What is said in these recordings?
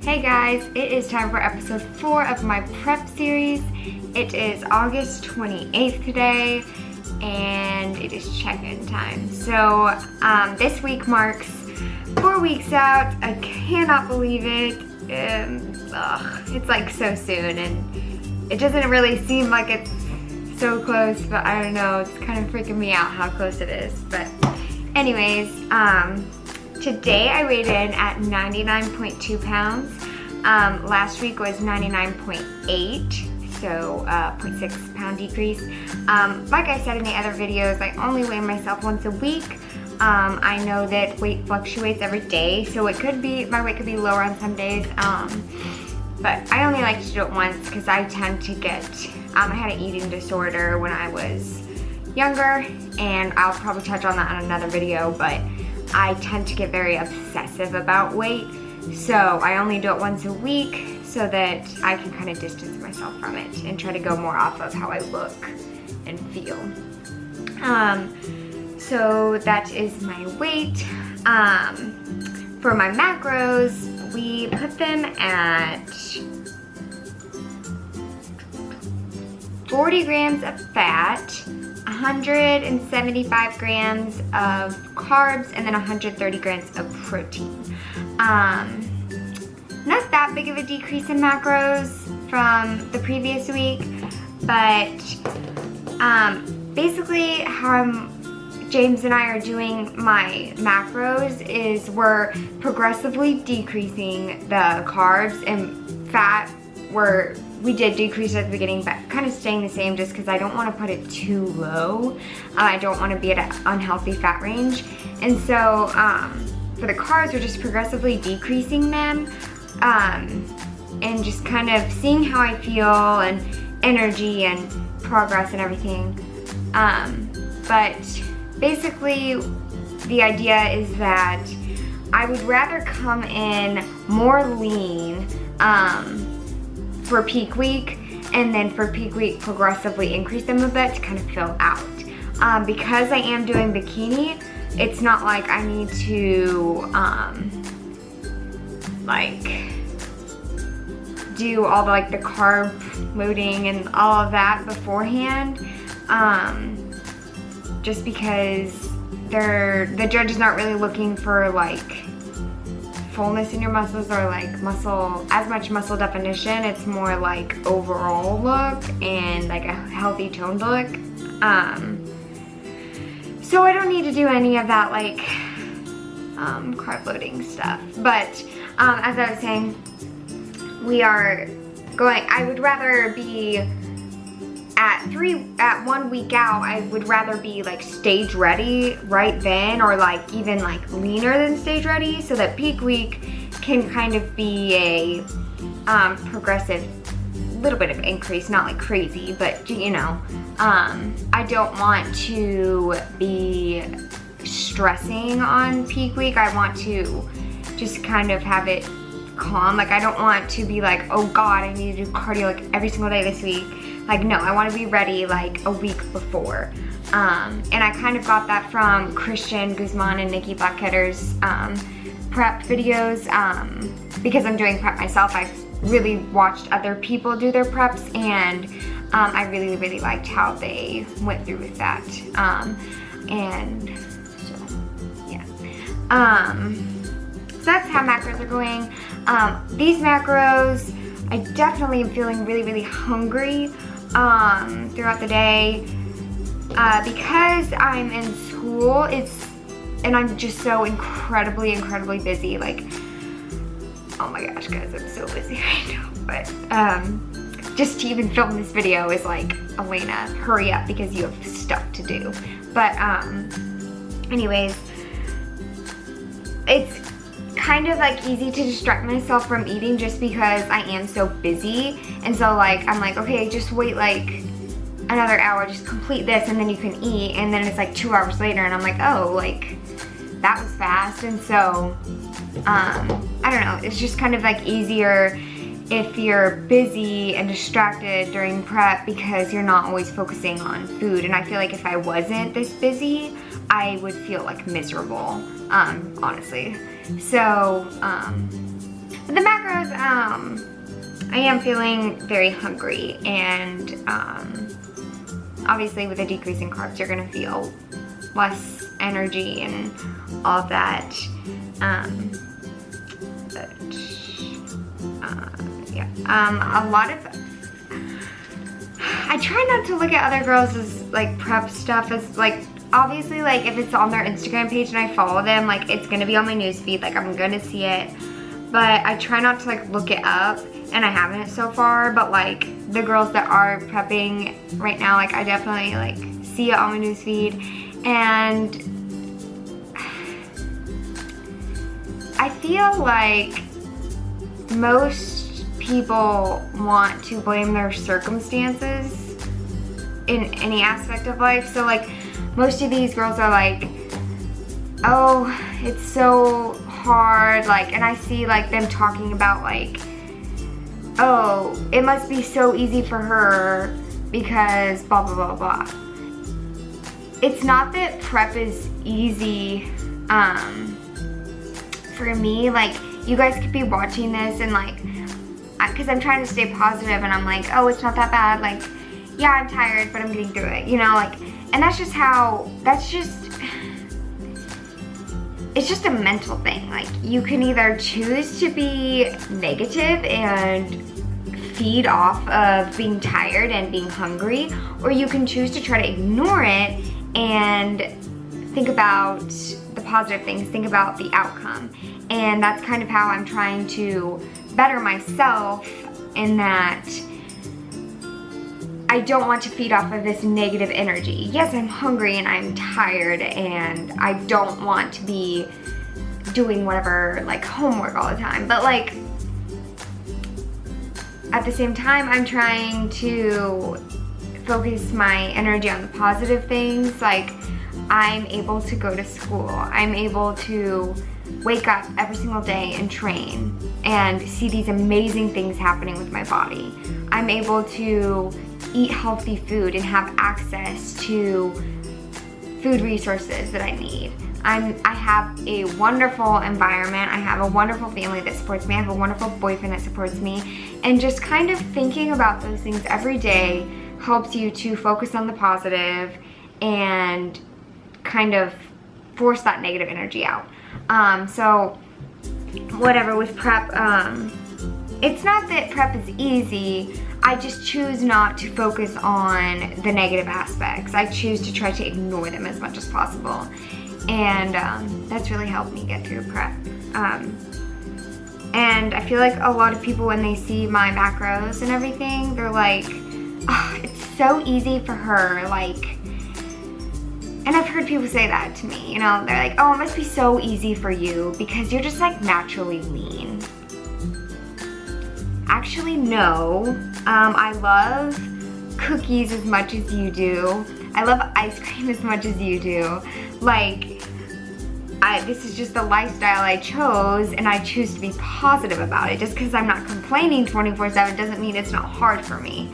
Hey guys, it is time for episode 4 of my prep series. It is August 28th today, and it is check-in time. So this week marks 4 weeks out. I cannot believe it. It's like so soon, and it doesn't really seem like it's so close, but I don't know, it's kind of freaking me out how close it is. But anyways, today I weighed in at 99.2 pounds. Last week was 99.8, so 0.6 pound decrease. Like I said in the other videos, I only weigh myself once a week. I know that weight fluctuates every day, so it could be, my weight could be lower on some days. But I only like to do it once because I tend to get, I had an eating disorder when I was younger, and I'll probably touch on that on another video, but I tend to get very obsessive about weight. So I only do it once a week so that I can kind of distance myself from it and try to go more off of how I look and feel. So that is my weight. For my macros, we put them at 40 grams of fat, 175 grams of carbs, and then 130 grams of protein. Not that big of a decrease in macros from the previous week, but basically how James and I are doing my macros is we're progressively decreasing the carbs, and fat we did decrease at the beginning, but kind of staying the same just because I don't want to put it too low. I don't want to be at an unhealthy fat range. And so for the carbs, we're just progressively decreasing them and just kind of seeing how I feel and energy and progress and everything. But basically the idea is that I would rather come in more lean for peak week, and then for peak week progressively increase them a bit to kind of fill out. Because I am doing bikini, it's not like I need to like do all the carb loading and all of that beforehand, just because the judges aren't really looking for fullness in your muscles or as much muscle definition. It's more like overall look and like a healthy toned look. So I don't need to do any of that carb loading stuff. But as I was saying, I would rather be at 1 week out, I would rather be stage ready right then, or even leaner than stage ready, so that peak week can kind of be a progressive little bit of increase, not crazy, but you know, I don't want to be stressing on peak week. I want to just kind of have it calm. I don't want to be oh god, I need to do cardio every single day this week. No, I want to be ready a week before. And I kind of got that from Christian Guzman and Nikki Blackheader's prep videos. Because I'm doing prep myself, I've really watched other people do their preps, and I really, really liked how they went through with that. And so, yeah. So that's how macros are going. These macros, I definitely am feeling really, really hungry throughout the day, because I'm in school, and I'm just so incredibly busy. Oh my gosh, guys, I'm so busy right now. But just to even film this video is Elena, hurry up because you have stuff to do. But anyways, it's kind of easy to distract myself from eating just because I am so busy. And so I'm okay, just wait another hour, just complete this and then you can eat. And then it's 2 hours later and I'm oh, that was fast. And so I don't know, it's just kind of easier if you're busy and distracted during prep because you're not always focusing on food. And I feel if I wasn't this busy, I would feel miserable, honestly. So, the macros, I am feeling very hungry, and obviously with a decrease in carbs, you're gonna feel less energy and all of that. A lot of, I try not to look at other girls' like prep stuff as like, obviously like if it's on their Instagram page and I follow them, like it's gonna be on my newsfeed, like I'm gonna see it. But I try not to like look it up, and I haven't so far, but like the girls that are prepping right now, like I definitely like see it on my newsfeed, and I feel like most people want to blame their circumstances in any aspect of life. So like most of these girls are like, oh, it's so hard, like, and I see like them talking about like, oh, it must be so easy for her because blah blah blah blah. It's not that prep is easy for me. Like, you guys could be watching this and like, because I'm trying to stay positive, and I'm like, oh, it's not that bad, like, yeah, I'm tired, but I'm getting through it, you know, like, and that's just how, it's just a mental thing. Like, you can either choose to be negative and feed off of being tired and being hungry, or you can choose to try to ignore it and think about the positive things, think about the outcome. And that's kind of how I'm trying to better myself, in that I don't want to feed off of this negative energy. Yes, I'm hungry and I'm tired, and I don't want to be doing whatever, like homework all the time, but like at the same time, I'm trying to focus my energy on the positive things. Like, I'm able to go to school, I'm able to wake up every single day and train and see these amazing things happening with my body. I'm able to eat healthy food and have access to food resources that I need. I have a wonderful environment. I have a wonderful family that supports me. I have a wonderful boyfriend that supports me. And just kind of thinking about those things every day helps you to focus on the positive and kind of force that negative energy out. So whatever with prep, it's not that prep is easy. I just choose not to focus on the negative aspects. I choose to try to ignore them as much as possible. And that's really helped me get through prep. And I feel like a lot of people, when they see my macros and everything, they're like, oh, it's so easy for her, like, and I've heard people say that to me, you know, they're like, oh, it must be so easy for you because you're just like naturally lean. Actually, no. I love cookies as much as you do. I love ice cream as much as you do. Like, this is just the lifestyle I chose, and I choose to be positive about it. Just because I'm not complaining 24/7 doesn't mean it's not hard for me.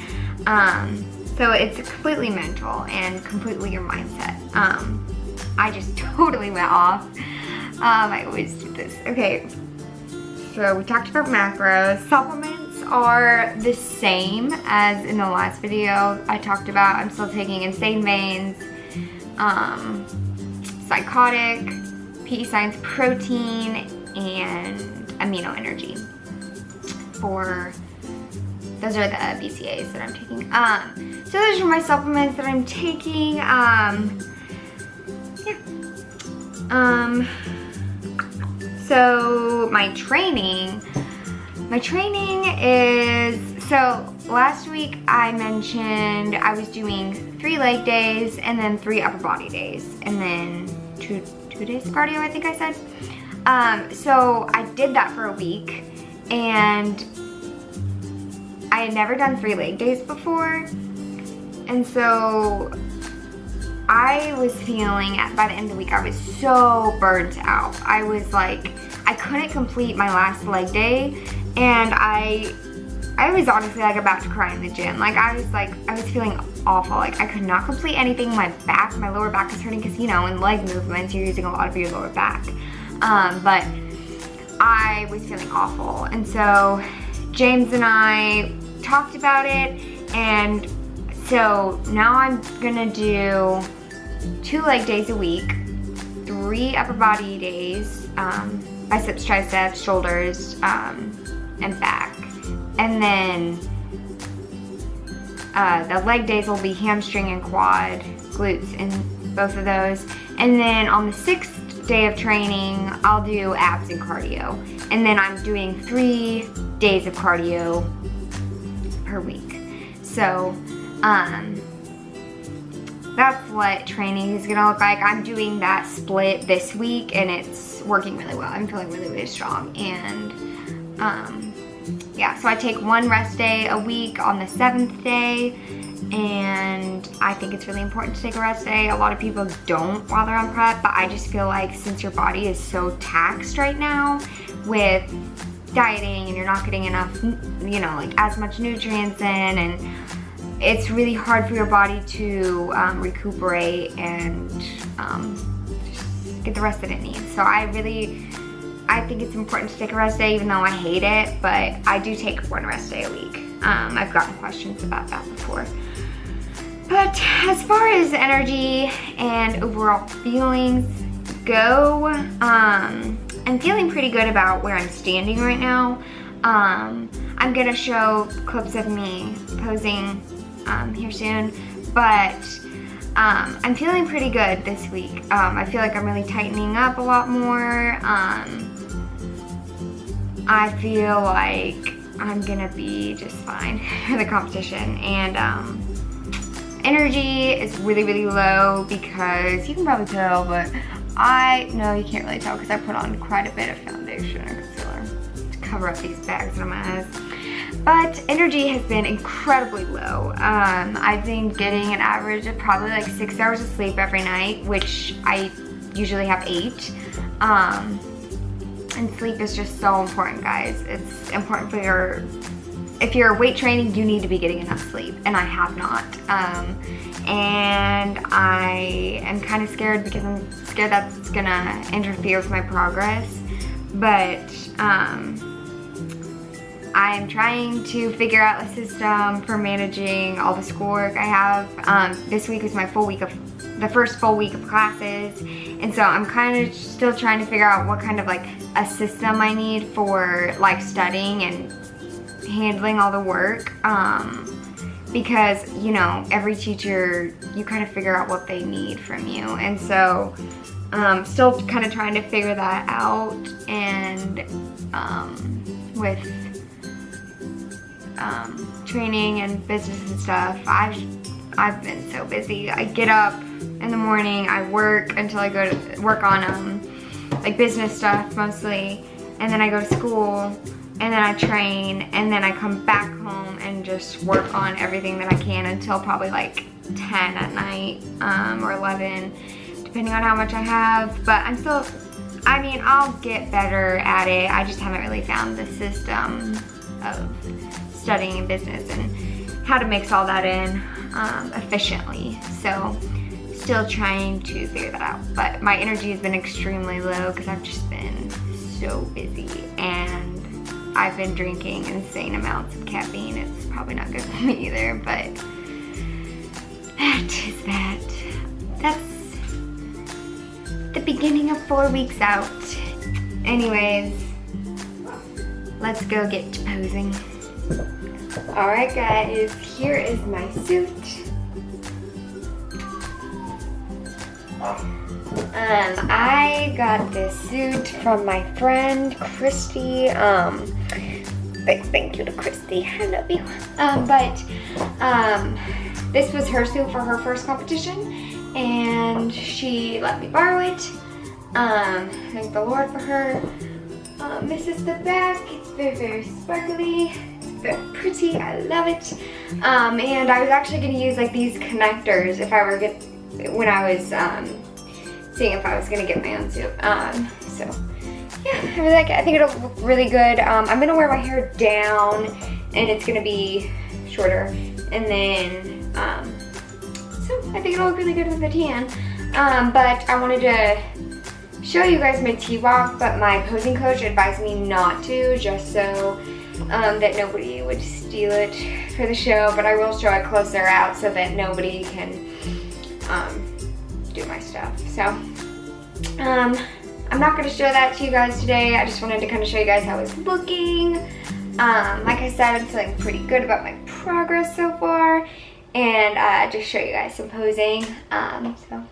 So it's completely mental and completely your mindset. I just totally went off. I always do this. Okay, so we talked about macros. Supplements are the same as in the last video I talked about. I'm still taking Insane Veins, Psychotic, PE Science Protein, and Amino Energy. Those are the BCAAs that I'm taking. So those are my supplements that I'm taking. So my training is, so last week I mentioned I was doing 3 leg days and then 3 upper body days, and then two days of cardio, I think I said. So I did that for a week, and I had never done 3 leg days before, and so I was feeling, by the end of the week, I was so burnt out. I was like, I couldn't complete my last leg day, and I was honestly like about to cry in the gym. Like, I was feeling awful. Like, I could not complete anything. My lower back is hurting because, you know, in leg movements, you're using a lot of your lower back. But I was feeling awful, and so James and I talked about it, and so now I'm gonna do 2 leg days a week, 3 upper body days, biceps, triceps, shoulders, and back. And then the leg days will be hamstring and quad, glutes, and both of those. And then on the 6th day of training, I'll do abs and cardio. And then I'm doing 3 days of cardio per week. So that's what training is gonna look like. I'm doing that split this week, and it's working really well. I'm feeling really, really strong. And yeah, so I take 1 rest day a week on the 7th day, and I think it's really important to take a rest day. A lot of people don't while they're on prep, but I just feel like since your body is so taxed right now with dieting, and you're not getting enough, you know, like as much nutrients in, and it's really hard for your body to recuperate and just get the rest that it needs. So I think it's important to take a rest day, even though I hate it, but I do take 1 rest day a week. I've gotten questions about that before. But as far as energy and overall feelings go, I'm feeling pretty good about where I'm standing right now. I'm gonna show clips of me posing here soon, but I'm feeling pretty good this week. I feel like I'm really tightening up a lot more. I feel like I'm gonna be just fine for the competition, and energy is really, really low because you can probably tell, but no, you can't really tell because I put on quite a bit of foundation and concealer to cover up these bags under my eyes. But energy has been incredibly low. I've been getting an average of probably like 6 hours of sleep every night, which I usually have 8. And sleep is just so important, guys. It's important for if you're weight training, you need to be getting enough sleep, and I have not. And I am kind of scared because I'm scared that's gonna interfere with my progress. But I am trying to figure out a system for managing all the schoolwork I have. This week is my the first full week of classes, and so I'm kind of still trying to figure out what kind of like a system I need for like studying and handling all the work, because you know, every teacher, you kind of figure out what they need from you, and so still kind of trying to figure that out. And with training and business and stuff, I've been so busy. I get up in the morning, I work until I go to work on like business stuff mostly, and then I go to school, and then I train, and then I come back home and just work on everything that I can until probably like 10 at night, or 11, depending on how much I have. But I'm still, I mean, I'll get better at it. I just haven't really found the system of studying in business and how to mix all that in efficiently. So still trying to figure that out. But my energy has been extremely low because I've just been so busy, and I've been drinking insane amounts of caffeine. It's probably not good for me either, but that is that. That's the beginning of 4 weeks out. Anyways, let's go get to posing. Alright guys, here is my suit. I got this suit from my friend Christy. Big thank you to Christy, I love you. This was her suit for her first competition, and she let me borrow it. Thank the Lord for her. This is the back. It's very, very sparkly. It's very pretty. I love it. And I was actually going to use like these connectors if I were when I was seeing if I was going to get my own suit. So yeah, I really like it. I think it'll look really good. I'm going to wear my hair down, and it's going to be shorter. And then, so I think it'll look really good with the tan. But I wanted to show you guys my T-walk, but my posing coach advised me not to, just so that nobody would steal it for the show, but I will show it closer out so that nobody can do my stuff. So I'm not going to show that to you guys today. I just wanted to kind of show you guys how it's looking. Like I said, I'm feeling pretty good about my progress so far, and just show you guys some posing. So